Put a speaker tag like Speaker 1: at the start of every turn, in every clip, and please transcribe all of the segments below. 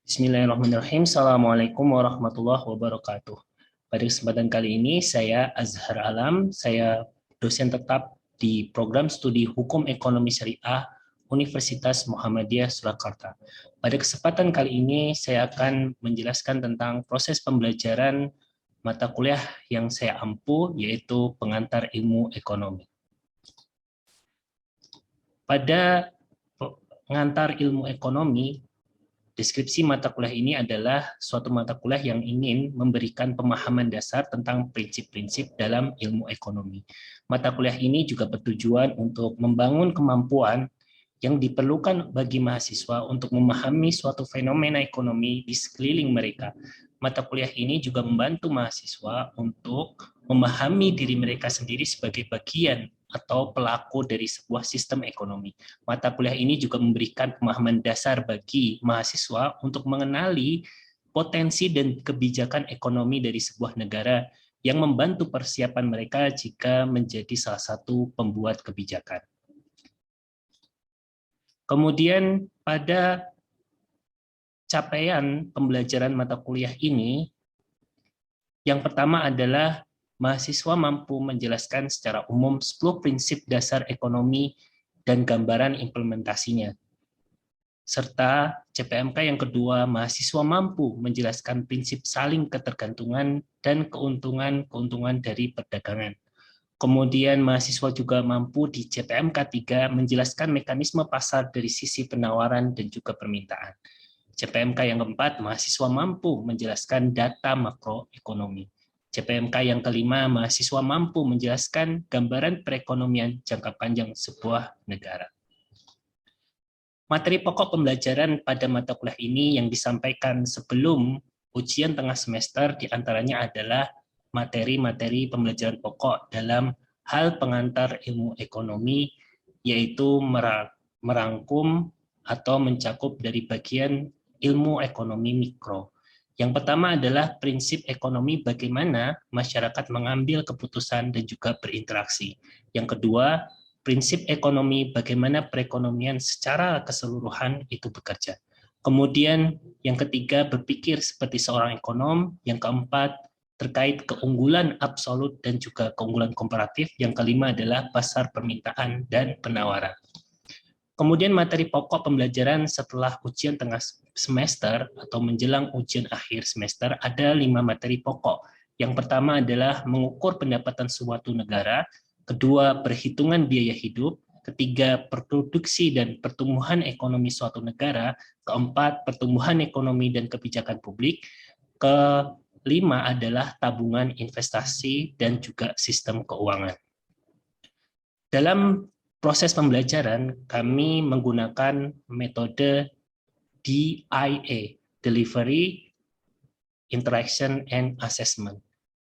Speaker 1: Bismillahirrahmanirrahim. Assalamualaikum warahmatullahi wabarakatuh. Pada kesempatan kali ini saya Azhar Alam, saya dosen tetap di program studi Hukum Ekonomi Syariah Universitas Muhammadiyah Surakarta. Pada kesempatan kali ini saya akan menjelaskan tentang proses pembelajaran mata kuliah yang saya ampu, yaitu pengantar ilmu ekonomi. Pada pengantar ilmu ekonomi, deskripsi mata kuliah ini adalah suatu mata kuliah yang ingin memberikan pemahaman dasar tentang prinsip-prinsip dalam ilmu ekonomi. Mata kuliah ini juga bertujuan untuk membangun kemampuan yang diperlukan bagi mahasiswa untuk memahami suatu fenomena ekonomi di sekeliling mereka. Mata kuliah ini juga membantu mahasiswa untuk memahami diri mereka sendiri sebagai bagian atau pelaku dari sebuah sistem ekonomi. Mata kuliah ini juga memberikan pemahaman dasar bagi mahasiswa untuk mengenali potensi dan kebijakan ekonomi dari sebuah negara yang membantu persiapan mereka jika menjadi salah satu pembuat kebijakan. Kemudian pada capaian pembelajaran mata kuliah ini, yang pertama adalah mahasiswa mampu menjelaskan secara umum 10 prinsip dasar ekonomi dan gambaran implementasinya. Serta CPMK yang kedua, mahasiswa mampu menjelaskan prinsip saling ketergantungan dan keuntungan-keuntungan dari perdagangan. Kemudian mahasiswa juga mampu di CPMK 3 menjelaskan mekanisme pasar dari sisi penawaran dan juga permintaan. CPMK yang keempat, mahasiswa mampu menjelaskan data makroekonomi. CPMK yang kelima, mahasiswa mampu menjelaskan gambaran perekonomian jangka panjang sebuah negara. Materi pokok pembelajaran pada mata kuliah ini yang disampaikan sebelum ujian tengah semester diantaranya adalah materi-materi pembelajaran pokok dalam hal pengantar ilmu ekonomi, yaitu merangkum atau mencakup dari bagian ilmu ekonomi mikro. Yang pertama adalah prinsip ekonomi bagaimana masyarakat mengambil keputusan dan juga berinteraksi. Yang kedua, prinsip ekonomi bagaimana perekonomian secara keseluruhan itu bekerja. Kemudian yang ketiga, berpikir seperti seorang ekonom. Yang keempat, terkait keunggulan absolut dan juga keunggulan komparatif. Yang kelima adalah pasar permintaan dan penawaran. Kemudian materi pokok pembelajaran setelah ujian tengah semester atau menjelang ujian akhir semester ada 5 materi pokok. Yang pertama adalah mengukur pendapatan suatu negara, kedua perhitungan biaya hidup, ketiga produksi dan pertumbuhan ekonomi suatu negara, keempat pertumbuhan ekonomi dan kebijakan publik, kelima adalah tabungan investasi dan juga sistem keuangan. Dalam proses pembelajaran, kami menggunakan metode DIA, Delivery, Interaction, and Assessment.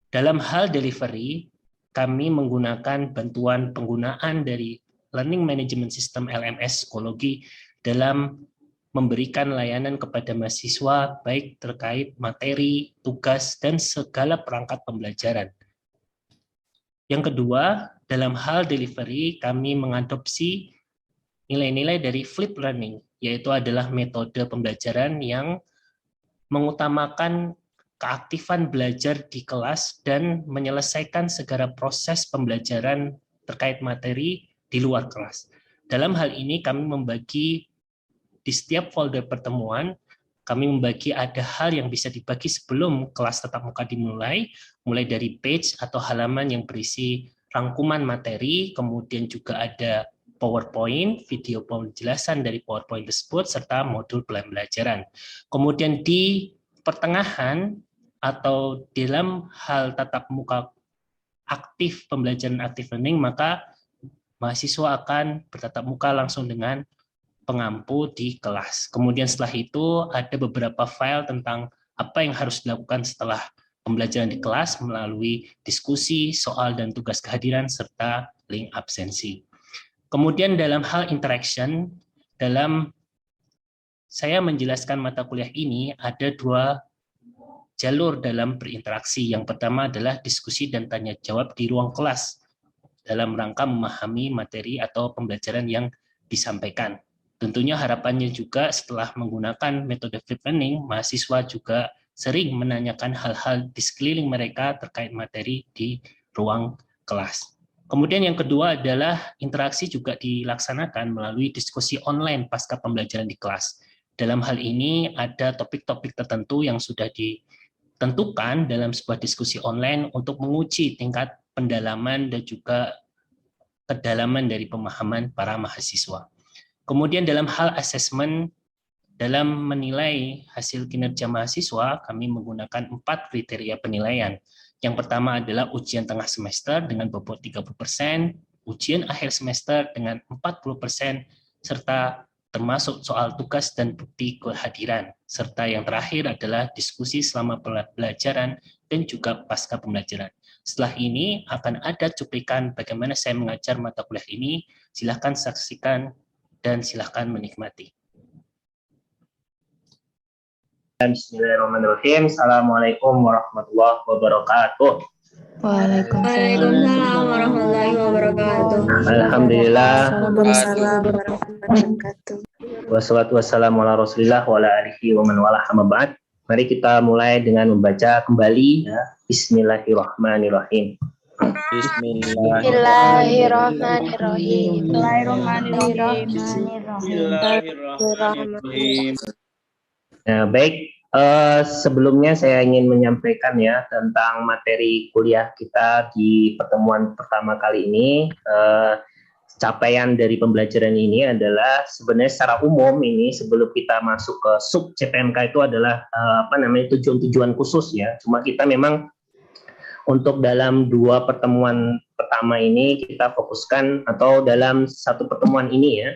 Speaker 1: Dalam hal delivery, kami menggunakan bantuan penggunaan dari Learning Management System LMS Psikologi dalam memberikan layanan kepada mahasiswa baik terkait materi, tugas, dan segala perangkat pembelajaran. Yang kedua, dalam hal delivery, kami mengadopsi nilai-nilai dari flipped learning, yaitu adalah metode pembelajaran yang mengutamakan keaktifan belajar di kelas dan menyelesaikan segala proses pembelajaran terkait materi di luar kelas. Dalam hal ini, kami membagi di setiap folder pertemuan, kami membagi ada hal yang bisa dibagi sebelum kelas tatap muka dimulai, mulai dari page atau halaman yang berisi rangkuman materi, kemudian juga ada PowerPoint, video penjelasan dari PowerPoint tersebut, serta modul pembelajaran. Kemudian di pertengahan atau dalam hal tatap muka aktif, pembelajaran aktif learning, maka mahasiswa akan bertatap muka langsung dengan pengampu di kelas. Kemudian setelah itu ada beberapa file tentang apa yang harus dilakukan setelah pembelajaran di kelas melalui diskusi, soal, dan tugas kehadiran, serta link absensi. Kemudian dalam hal interaction, dalam saya menjelaskan mata kuliah ini ada 2 jalur dalam berinteraksi. Yang pertama adalah diskusi dan tanya jawab di ruang kelas dalam rangka memahami materi atau pembelajaran yang disampaikan. Tentunya harapannya juga setelah menggunakan metode flipped learning, mahasiswa juga sering menanyakan hal-hal di sekeliling mereka terkait materi di ruang kelas. Kemudian yang kedua adalah interaksi juga dilaksanakan melalui diskusi online pasca pembelajaran di kelas. Dalam hal ini ada topik-topik tertentu yang sudah ditentukan dalam sebuah diskusi online untuk menguji tingkat pendalaman dan juga kedalaman dari pemahaman para mahasiswa. Kemudian dalam hal asesmen, dalam menilai hasil kinerja mahasiswa, kami menggunakan 4 kriteria penilaian. Yang pertama adalah ujian tengah semester dengan bobot 30%, ujian akhir semester dengan 40%, serta termasuk soal tugas dan bukti kehadiran. Serta yang terakhir adalah diskusi selama pembelajaran dan juga pasca pembelajaran. Setelah ini akan ada cuplikan bagaimana saya mengajar mata kuliah ini. Silakan saksikan dan silakan menikmati.
Speaker 2: Bismillahirrahmanirrahim. Assalamualaikum warahmatullahi wabarakatuh.
Speaker 3: Waalaikumsalam warahmatullahi wabarakatuh.
Speaker 2: Alhamdulillah.
Speaker 3: Waalaikumsalam warahmatullahi wabarakatuh.
Speaker 2: Wassalatu wassalamu ala rasulillah wa ala alihi wa man walah amma ba'd. Mari kita mulai dengan membaca kembali ya. Bismillahirrahmanirrahim.
Speaker 3: Bismillahirrahmanirrahim.
Speaker 2: Nah, baik. Sebelumnya saya ingin menyampaikan ya tentang materi kuliah kita di pertemuan pertama kali ini. Capaian dari pembelajaran ini adalah sebenarnya secara umum ini sebelum kita masuk ke sub CPMK itu adalah tujuan-tujuan khusus ya. Cuma kita memang untuk dalam 2 pertemuan pertama ini kita fokuskan, atau dalam satu pertemuan ini ya,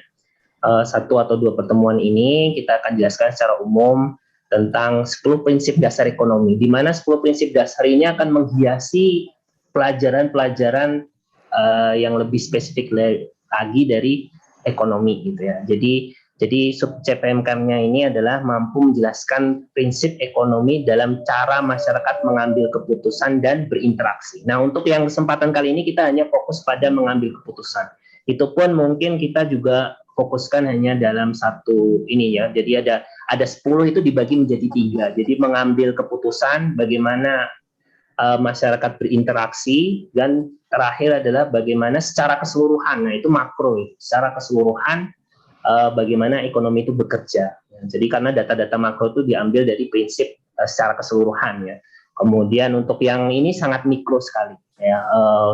Speaker 2: 1 atau 2 pertemuan ini kita akan jelaskan secara umum tentang 10 prinsip dasar ekonomi, di mana 10 prinsip dasar ini akan menghiasi pelajaran-pelajaran yang lebih spesifik lagi dari ekonomi gitu ya. Jadi sub CPMK-nya ini adalah mampu menjelaskan prinsip ekonomi dalam cara masyarakat mengambil keputusan dan berinteraksi. Nah, untuk yang kesempatan kali ini kita hanya fokus pada mengambil keputusan. Itu pun mungkin kita juga fokuskan hanya dalam satu ini ya. Jadi ada 10 itu dibagi menjadi 3. Jadi mengambil keputusan, bagaimana masyarakat berinteraksi, dan terakhir adalah bagaimana secara keseluruhan. Nah, itu makro, secara keseluruhan bagaimana ekonomi itu bekerja. Jadi karena data-data makro itu diambil dari prinsip secara keseluruhan ya. Kemudian untuk yang ini sangat mikro sekali ya,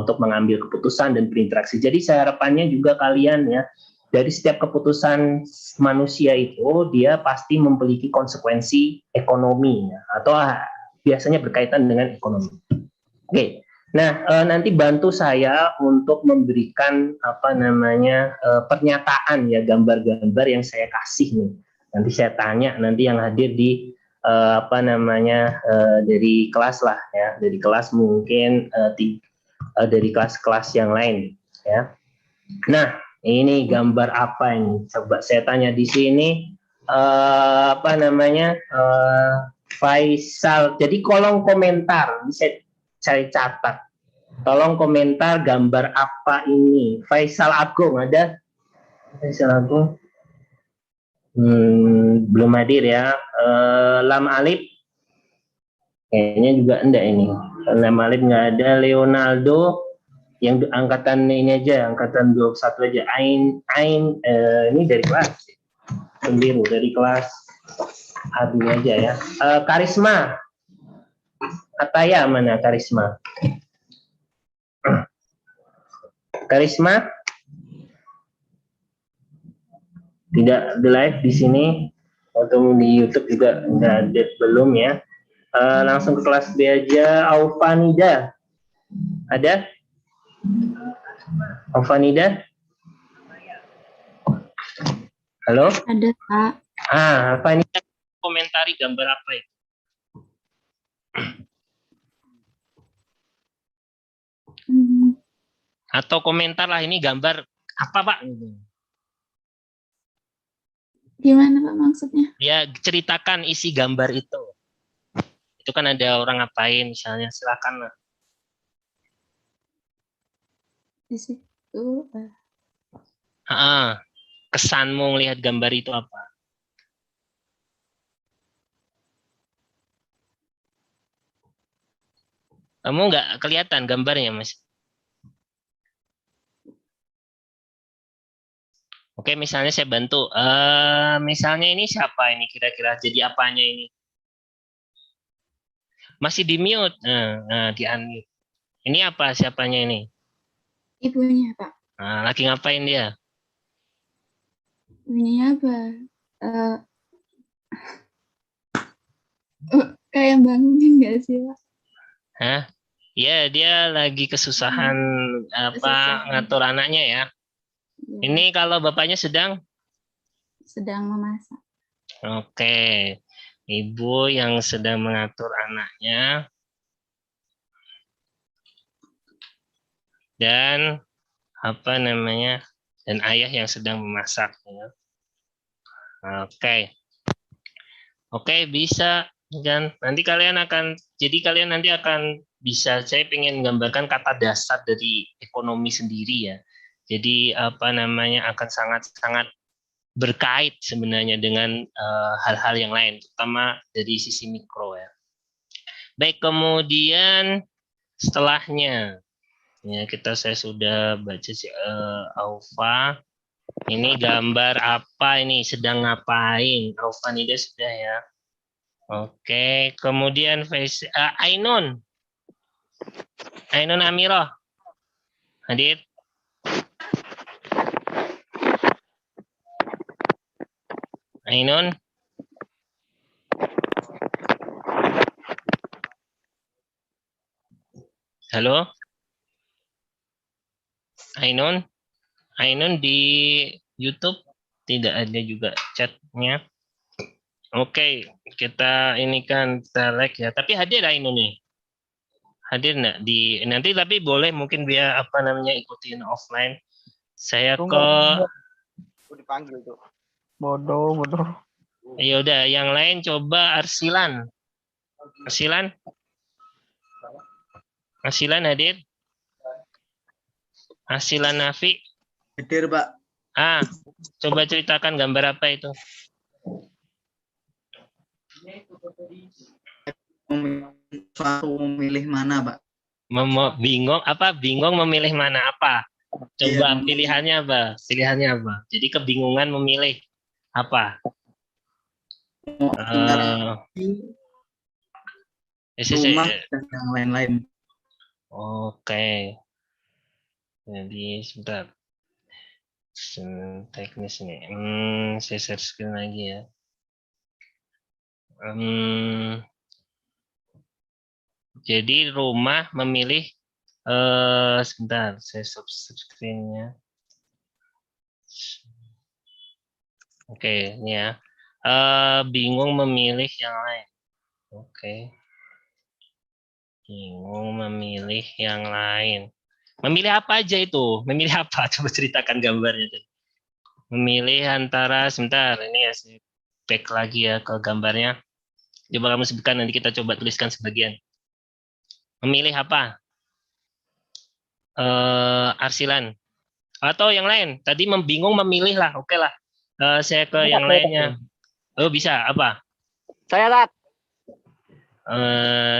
Speaker 2: untuk mengambil keputusan dan berinteraksi. Jadi saya harapannya juga kalian ya, dari setiap keputusan manusia itu dia pasti memiliki konsekuensi ekonomi ya, atau biasanya berkaitan dengan ekonomi. Oke. Nah, nanti bantu saya untuk memberikan pernyataan ya, gambar-gambar yang saya kasih nih. Nanti saya tanya nanti yang hadir di dari kelas lah ya, dari kelas mungkin dari kelas-kelas yang lain ya. Nah, ini gambar apa ini? Coba saya tanya di sini Faisal. Jadi kolom komentar bisa saya catat. Tolong komentar gambar apa ini. Faisal Agung ada? Faisal Agung belum hadir ya. Lam Alif kayaknya juga enggak ini. Lam Alif nggak ada. Leonardo yang angkatan ini aja, angkatan 21 aja. Ain ini dari kelas Pembiru, dari kelas A2 aja ya. Karisma Ataya mana Karisma? Karisma tidak di live di sini, atau di YouTube juga nggak ada, belum ya. Langsung ke kelas B aja. Aufanida ada? Aufanida? Halo?
Speaker 3: Ada, Pak.
Speaker 2: Aufanida, komentari gambar apa itu? Atau komentar lah, ini gambar apa Pak?
Speaker 3: Gimana Pak maksudnya?
Speaker 2: Ya, ceritakan isi gambar itu. Itu kan ada orang ngapain misalnya, silakan lah.
Speaker 3: Di situ.
Speaker 1: kesanmu melihat gambar itu apa? Kamu nggak kelihatan gambarnya, Mas? Oke, misalnya saya bantu. Misalnya ini siapa ini kira-kira jadi apanya ini? Masih di mute. Di unmute. Ini apa siapanya ini?
Speaker 3: Ibunya, Pak.
Speaker 1: Nah, lagi ngapain dia?
Speaker 3: Ibunya apa? Kayak bangunin nggak sih, Pak?
Speaker 1: Hah? Ya, dia lagi kesusahan
Speaker 3: Kesusahan.
Speaker 1: ngatur anaknya ya.
Speaker 3: Ya,
Speaker 1: Ini kalau bapaknya sedang?
Speaker 3: sedang memasak.
Speaker 1: Oke. Ibu yang sedang mengatur anaknya. Dan apa namanya? Dan ayah yang sedang memasak ya. Oke. Oke, bisa kan. Nanti kalian nanti akan bisa, saya pengen gambarkan kata dasar dari ekonomi sendiri ya. Jadi apa namanya akan sangat-sangat berkait sebenarnya dengan hal-hal yang lain, terutama dari sisi mikro ya. Baik, kemudian setelahnya ya saya sudah baca Aufa. Ini gambar apa ini? Sedang ngapain? Aufa Nida sudah ya. Oke, kemudian Ainun. Ainun Amirah. Hadir. Ainun. Halo. Ainun. Ainun di YouTube tidak ada juga chatnya. Oke, kita ini kan kita like ya. Tapi hadir Ainun nih. Hadir nggak di nanti, tapi boleh mungkin dia apa namanya ikutin offline. Saya ke
Speaker 4: dipanggil tuh. Bodoh.
Speaker 1: ya udah yang lain coba Arsilan. Arsilan hadir. Arsilan Nafi.
Speaker 4: Hadir, Pak.
Speaker 1: Coba ceritakan gambar apa itu?
Speaker 4: Memilih mana, Pak?
Speaker 1: Bingung memilih mana apa? Coba
Speaker 4: Iya,
Speaker 1: pilihannya apa? Jadi kebingungan memilih apa?
Speaker 4: Rumah dan yang lain-lain.
Speaker 1: Oke. Jadi sebentar. Teknis ini. Saya share screen lagi ya. Jadi rumah memilih sebentar, saya stop screen-nya. Oke, ini ya. Bingung memilih yang lain. Oke. Bingung memilih yang lain. Memilih apa aja itu? Memilih apa? Coba ceritakan gambarnya. Memilih antara, sebentar, ini ya, saya back lagi ya ke gambarnya. Coba kamu sebutkan, nanti kita coba tuliskan sebagian. Memilih apa? Arsilan. Atau yang lain. Tadi bingung memilih lah. Oke lah. Saya ke yang lainnya. Oh, bisa. Apa?
Speaker 4: Saya Lat.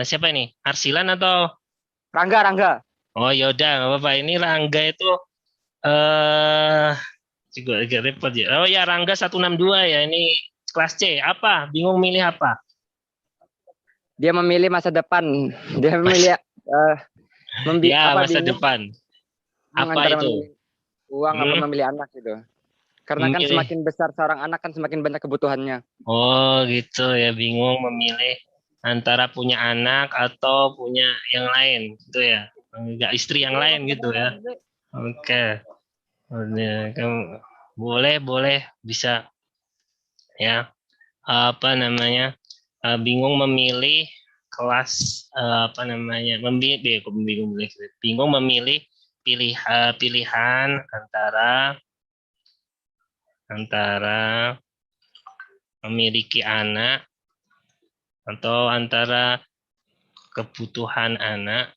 Speaker 1: Siapa ini? Arsilan atau
Speaker 4: Rangga.
Speaker 1: Oh, yaudah, nggak apa-apa. Ini Rangga itu juga agak repot ya. Oh ya, Rangga 162 ya. Ini kelas C. Apa? Bingung milih apa?
Speaker 5: Dia memilih masa depan. Dia memilih
Speaker 1: masa depan. Apa itu?
Speaker 5: Memilih uang apa memilih anak gitu. Karena kan semakin besar seorang anak kan semakin banyak kebutuhannya. Oh
Speaker 1: gitu ya, bingung memilih antara punya anak atau punya yang lain gitu ya. Enggak istri yang lain gitu ya. Oke. Boleh bisa ya. Apa namanya? Bingung memilih kelas bingung memilih pilihan antara memiliki anak atau antara kebutuhan anak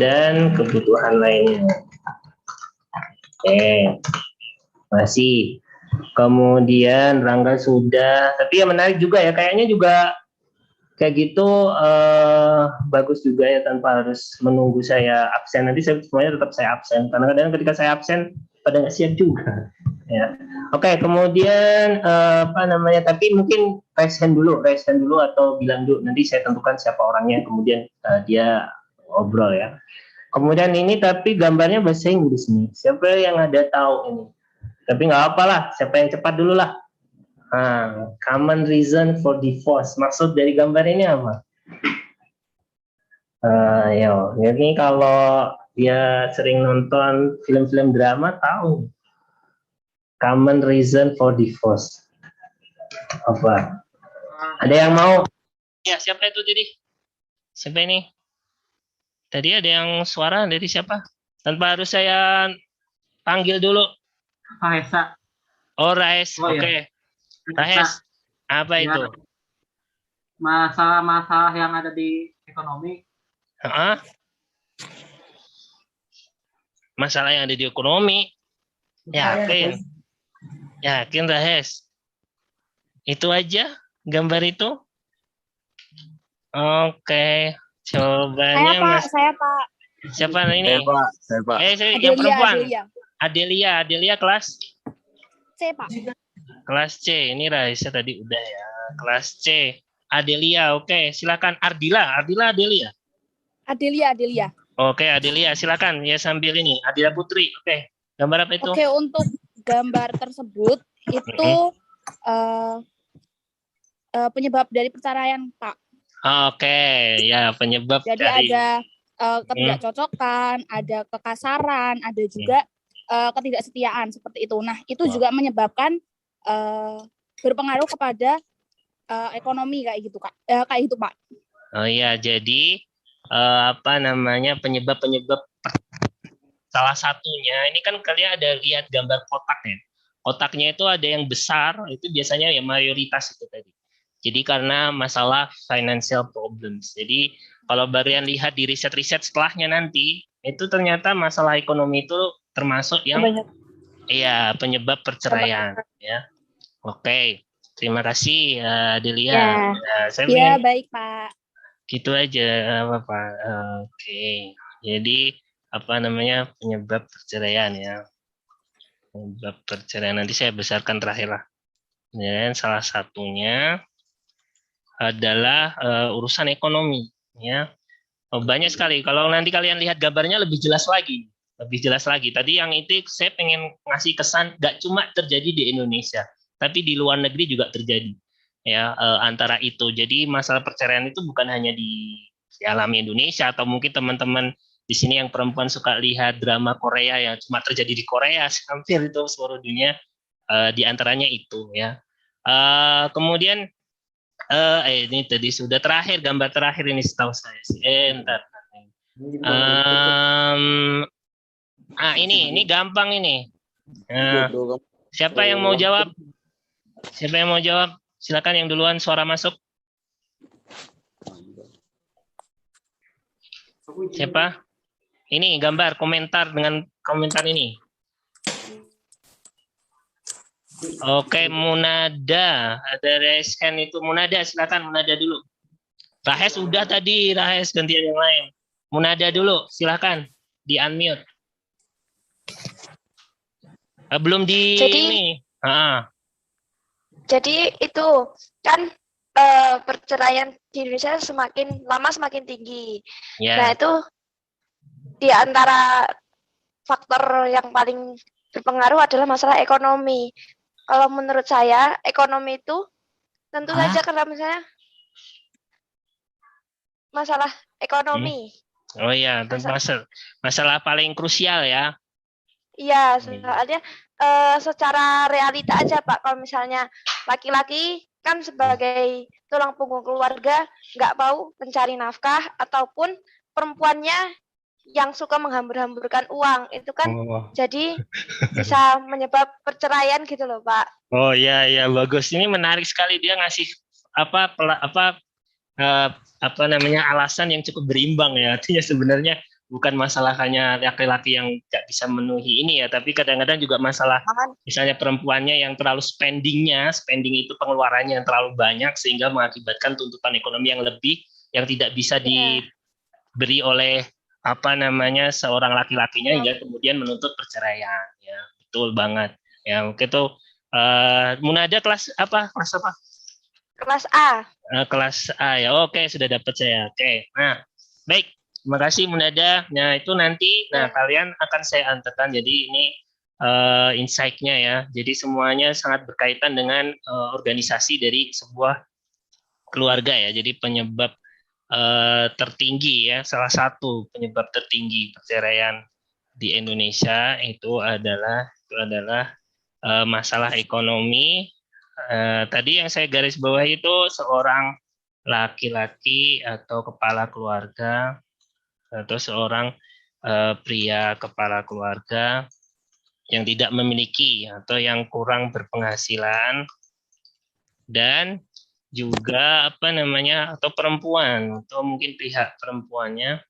Speaker 1: dan kebutuhan lainnya. Oke.
Speaker 2: Masih. Kemudian Rangga sudah. Tapi yang menarik juga ya, kayaknya juga kayak gitu bagus juga ya tanpa harus menunggu saya absen. Nanti semuanya tetap saya absen. Karena kadang ketika saya absen pada nggak siap juga. Ya. Oke, kemudian tapi mungkin raise hand dulu atau bilang dulu. Nanti saya tentukan siapa orangnya. Kemudian dia ngobrol ya. Kemudian ini tapi gambarnya bahasa Inggris nih. Siapa yang ada tahu ini? Tapi nggak apa-lah. Siapa yang cepat dulu lah. Common reason for divorce. Maksud dari gambar ini apa? Ini kalau dia sering nonton film-film drama tahu. Common reason for divorce. Apa? Ada yang mau?
Speaker 1: Ya, siapa itu tadi? Siapa ini? Tadi ada yang suara dari siapa? Tanpa harus saya panggil dulu.
Speaker 4: Mahesa.
Speaker 1: Oh, Raes.
Speaker 4: Oh,
Speaker 1: Oke.
Speaker 4: iya.
Speaker 1: Raes. Apa
Speaker 4: Ya.
Speaker 1: itu?
Speaker 4: Masalah-masalah yang ada di ekonomi.
Speaker 1: Hah? Masalah yang ada di ekonomi. Yakin? Yakin, Raes? Itu aja gambar itu? Oke. Cobanya
Speaker 3: Saya Pak.
Speaker 1: Siapa ini?
Speaker 5: Saya Pak.
Speaker 1: Yang perempuan. Adelia kelas
Speaker 3: C Pak.
Speaker 1: kelas C. Ini Raisa tadi udah ya. Kelas C. Adelia, oke. Silakan Ardila, Adelia.
Speaker 3: Adelia.
Speaker 1: Oke, Adelia, silakan ya sambil ini. Adila Putri, oke. Gambar apa itu?
Speaker 3: Oke, untuk gambar tersebut itu penyebab dari perceraian, Pak.
Speaker 1: Oke, ya penyebab
Speaker 3: Jadi
Speaker 1: dari
Speaker 3: ada ketidakcocokan, ada kekasaran, ada juga ketidaksetiaan seperti itu. Nah, itu juga menyebabkan berpengaruh kepada ekonomi kayak gitu, Kak. Kayak itu, Pak.
Speaker 1: Oh iya, jadi penyebab salah satunya ini kan kalian ada lihat gambar kotak ya. Kotaknya itu ada yang besar, itu biasanya ya mayoritas itu tadi. Jadi karena masalah financial problems. Jadi kalau kalian lihat di riset-riset setelahnya nanti, itu ternyata masalah ekonomi itu termasuk yang penyebab perceraian ya. Oke. Terima kasih Adelia.
Speaker 3: Ya, baik Pak.
Speaker 1: Gitu aja Bapak. Oke. Jadi penyebab perceraian ya. Penyebab perceraian nanti saya besarkan terakhir lah. Dan salah satunya adalah urusan ekonomi ya. Banyak sekali. Kalau nanti kalian lihat gambarnya lebih jelas lagi. Tadi yang itu saya pengen ngasih kesan gak cuma terjadi di Indonesia, tapi di luar negeri juga terjadi. Ya, antara itu. Jadi masalah perceraian itu bukan hanya dialami Indonesia atau mungkin teman-teman di sini yang perempuan suka lihat drama Korea yang cuma terjadi di Korea, hampir itu seluruh dunia. Di antaranya itu ya. Kemudian ini tadi sudah terakhir, gambar terakhir ini setahu saya sih. Ini gampang ini. Siapa yang mau jawab? Silakan yang duluan, suara masuk. Siapa? Ini gambar, komentar dengan komentar ini. Oke, Munada. Ada raise hand itu. Munada, silakan Munada dulu. Rahes udah tadi, Rahes gantian yang lain. Munada dulu, silakan. Di unmute. Belum di ini.
Speaker 6: Jadi itu kan perceraian di Indonesia semakin lama semakin tinggi.
Speaker 1: Yeah.
Speaker 6: Nah itu di antara faktor yang paling berpengaruh adalah masalah ekonomi. Kalau menurut saya ekonomi itu tentu saja karena misalnya masalah ekonomi.
Speaker 1: Oh iya, masalah paling krusial ya.
Speaker 6: Iya, soalnya secara realita aja Pak, kalau misalnya laki-laki kan sebagai tulang punggung keluarga nggak mau mencari nafkah, ataupun perempuannya yang suka menghambur-hamburkan uang, itu kan jadi bisa menyebab perceraian gitu loh Pak.
Speaker 1: Oh iya, bagus. Ini menarik sekali, dia ngasih alasan yang cukup berimbang ya. Artinya sebenarnya bukan masalah hanya laki-laki yang tidak bisa memenuhi ini ya, tapi kadang-kadang juga masalah misalnya perempuannya yang terlalu spending itu pengeluarannya yang terlalu banyak sehingga mengakibatkan tuntutan ekonomi yang lebih yang tidak bisa diberi oleh seorang laki-lakinya hingga kemudian menuntut perceraian. Ya, betul banget. Ya, oke tuh. Munada kelas apa?
Speaker 6: Kelas A.
Speaker 1: Kelas A ya. Oke, sudah dapat saya. Oke. Nah, baik. Terima kasih Munada. Nah, itu nanti kalian akan saya antarkan. Jadi ini insight-nya ya. Jadi semuanya sangat berkaitan dengan organisasi dari sebuah keluarga ya. Jadi penyebab tertinggi ya, salah satu penyebab tertinggi perceraian di Indonesia itu adalah masalah ekonomi. Tadi yang saya garis bawahi itu seorang laki-laki atau kepala keluarga atau seorang pria kepala keluarga yang tidak memiliki atau yang kurang berpenghasilan dan juga atau perempuan atau mungkin pihak perempuannya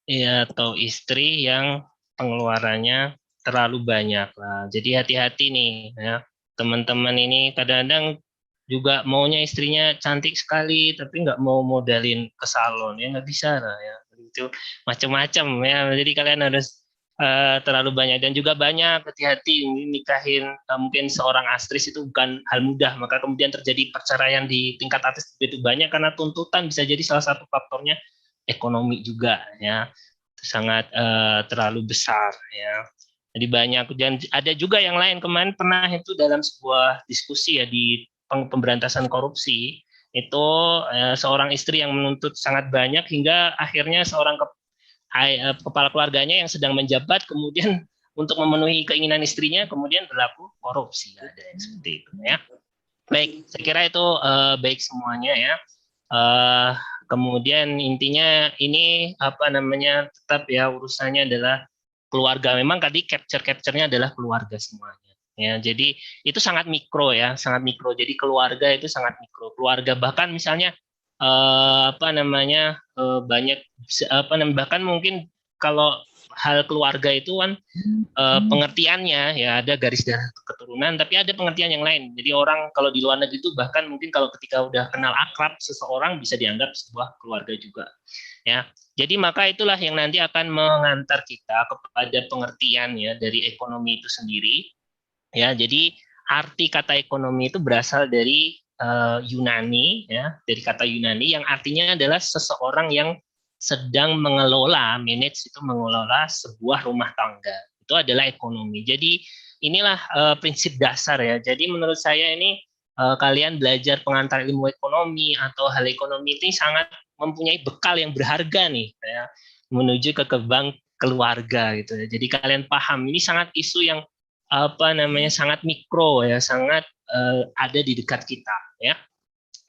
Speaker 1: ya atau istri yang pengeluarannya terlalu banyak lah. Jadi hati-hati nih ya. Teman-teman ini kadang-kadang juga maunya istrinya cantik sekali tapi nggak mau modalin ke salon ya, nggak bisa lah ya. Itu macam-macam ya. Jadi kalian harus terlalu banyak dan juga banyak hati-hati nikahin mungkin seorang aktris itu bukan hal mudah, maka kemudian terjadi perceraian di tingkat atas begitu banyak karena tuntutan bisa jadi salah satu faktornya ekonomi juga ya, sangat terlalu besar ya. Jadi banyak dan ada juga yang lain kemarin pernah itu dalam sebuah diskusi ya di pemberantasan korupsi itu seorang istri yang menuntut sangat banyak hingga akhirnya seorang kepala keluarganya yang sedang menjabat kemudian untuk memenuhi keinginan istrinya kemudian berlaku korupsi, ada yang seperti itu ya. Baik, saya kira itu baik semuanya ya. Kemudian intinya ini tetap ya urusannya adalah keluarga. Memang tadi capture-nya adalah keluarga semuanya. Ya, jadi itu sangat mikro ya, sangat mikro. Jadi keluarga itu sangat mikro. Keluarga bahkan misalnya banyak bahkan mungkin kalau hal keluarga itu kan pengertiannya ya ada garis darah keturunan tapi ada pengertian yang lain. Jadi orang kalau di luar negeri itu bahkan mungkin kalau ketika udah kenal akrab seseorang bisa dianggap sebuah keluarga juga ya. Jadi maka itulah yang nanti akan mengantar kita kepada pengertian ya dari ekonomi itu sendiri ya. Jadi arti kata ekonomi itu berasal dari Yunani ya, dari kata Yunani yang artinya adalah seseorang yang sedang mengelola sebuah rumah tangga. Itu adalah ekonomi. Jadi inilah prinsip dasar ya. Jadi menurut saya ini kalian belajar pengantar ilmu ekonomi atau hal ekonomi ini sangat mempunyai bekal yang berharga nih ya, menuju ke gerbang keluarga gitu ya. Jadi kalian paham ini sangat isu yang sangat mikro ya, sangat ada di dekat kita ya.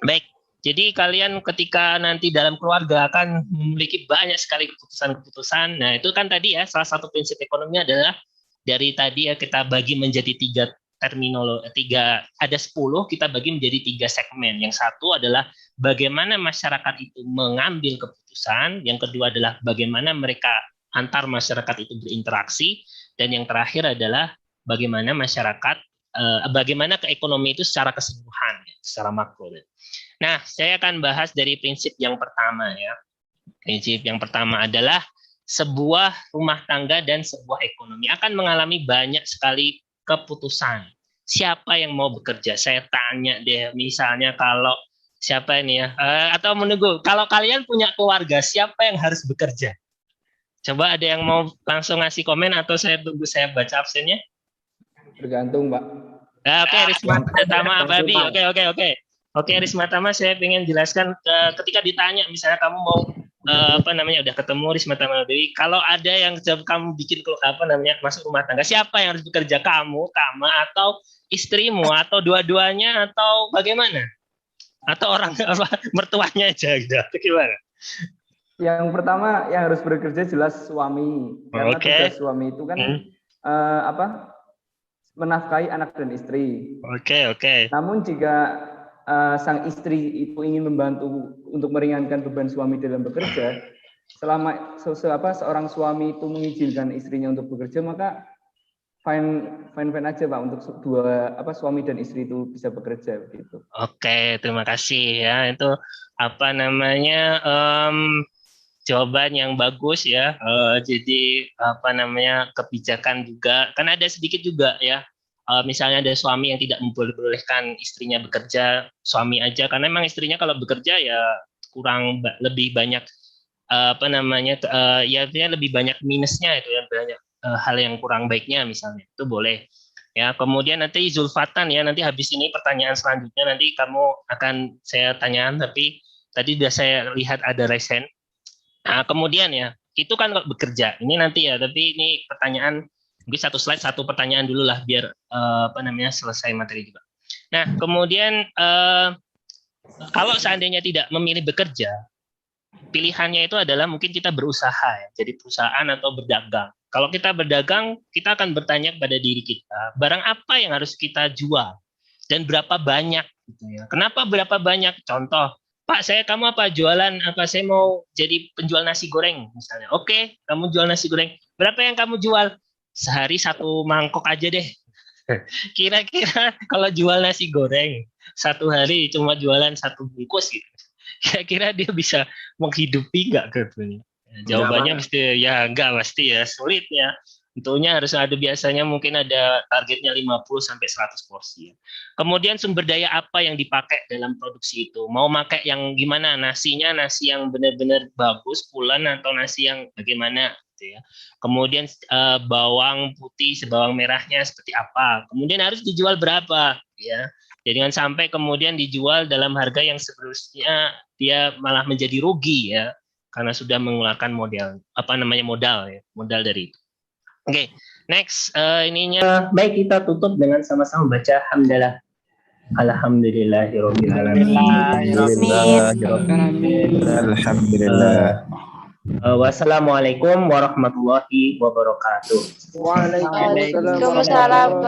Speaker 1: Baik, jadi kalian ketika nanti dalam keluarga akan memiliki banyak sekali keputusan-keputusan. Nah itu kan tadi ya salah satu prinsip ekonomi adalah dari tadi ya kita bagi menjadi ada 10 kita bagi menjadi 3 segmen. Yang satu adalah bagaimana masyarakat itu mengambil keputusan, yang kedua adalah bagaimana mereka antar masyarakat itu berinteraksi, dan yang terakhir adalah bagaimana bagaimana ke ekonomi itu secara keseluruhan, secara makro. Nah, saya akan bahas dari prinsip yang pertama ya. Prinsip yang pertama adalah sebuah rumah tangga dan sebuah ekonomi akan mengalami banyak sekali keputusan. Siapa yang mau bekerja? Saya tanya deh, misalnya kalau siapa ini ya? Atau menunggu, kalau kalian punya keluarga, siapa yang harus bekerja? Coba ada yang mau langsung ngasih komen atau saya tunggu saya baca absennya?
Speaker 7: Tergantung, Pak.
Speaker 1: Oke, Risma Tama Babi. Oke, Risma Tama, saya ingin jelaskan ketika ditanya misalnya kamu mau udah ketemu Risma Tama Babi, kalau ada yang kamu bikin masuk rumah tangga, siapa yang harus bekerja? Kamu, Tama, atau istrimu, atau dua-duanya, atau bagaimana? Atau orang mertuanya aja gitu? Gimana?
Speaker 7: Yang pertama yang harus bekerja jelas suami. Karena tugas suami itu kan menafkahi anak dan istri.
Speaker 1: Oke.
Speaker 7: Namun jika sang istri itu ingin membantu untuk meringankan beban suami dalam bekerja, selama seorang suami itu mengizinkan istrinya untuk bekerja, maka fine aja Pak untuk suami dan istri itu bisa bekerja begitu.
Speaker 1: Oke, terima kasih ya. Itu jawaban yang bagus ya. Jadi kebijakan juga. Karena ada sedikit juga ya. Misalnya ada suami yang tidak membolehkan istrinya bekerja, suami aja, karena memang istrinya kalau bekerja ya lebih banyak lebih banyak minusnya itu ya, banyak hal yang kurang baiknya misalnya, itu boleh ya. Kemudian nanti Zulfatan ya, nanti habis ini pertanyaan selanjutnya nanti kamu akan saya tanyakan, tapi tadi sudah saya lihat ada resen. Nah, kemudian ya itu kan kalau bekerja ini nanti ya, tapi ini pertanyaan mungkin satu slide satu pertanyaan dulu lah biar selesai materi juga. Nah kemudian kalau seandainya tidak memilih bekerja, pilihannya itu adalah mungkin kita berusaha ya, jadi perusahaan atau berdagang. Kalau kita berdagang, kita akan bertanya kepada diri kita, barang apa yang harus kita jual dan berapa banyak gitu ya. Kenapa berapa banyak? Contoh, Pak, kamu apa jualan apa? Saya mau jadi penjual nasi goreng misalnya. Oke, kamu jual nasi goreng. Berapa yang kamu jual? Sehari 1 mangkok aja deh. Kira-kira kalau jual nasi goreng 1 hari cuma jualan 1 bungkus gitu. Kira-kira dia bisa menghidupi nggak katanya? Jawabannya mesti ya enggak, pasti ya sulit ya. Tentunya harus ada, biasanya mungkin ada targetnya 50 sampai 100 porsi. Kemudian sumber daya apa yang dipakai dalam produksi itu? Mau pakai yang gimana? Nasinya nasi yang benar-benar bagus, pulen, atau nasi yang bagaimana gitu ya. Kemudian bawang putih, bawang merahnya seperti apa? Kemudian harus dijual berapa ya. Jangan sampai kemudian dijual dalam harga yang seharusnya dia malah menjadi rugi ya, karena sudah mengeluarkan modal dari itu. Oke, next ininya.
Speaker 2: Baik, kita tutup dengan sama-sama baca hamdalah. Alhamdulillahirabbil alamin.
Speaker 8: Alhamdulillah.
Speaker 2: Wassalamualaikum warahmatullahi wabarakatuh.
Speaker 6: Waalaikumsalam.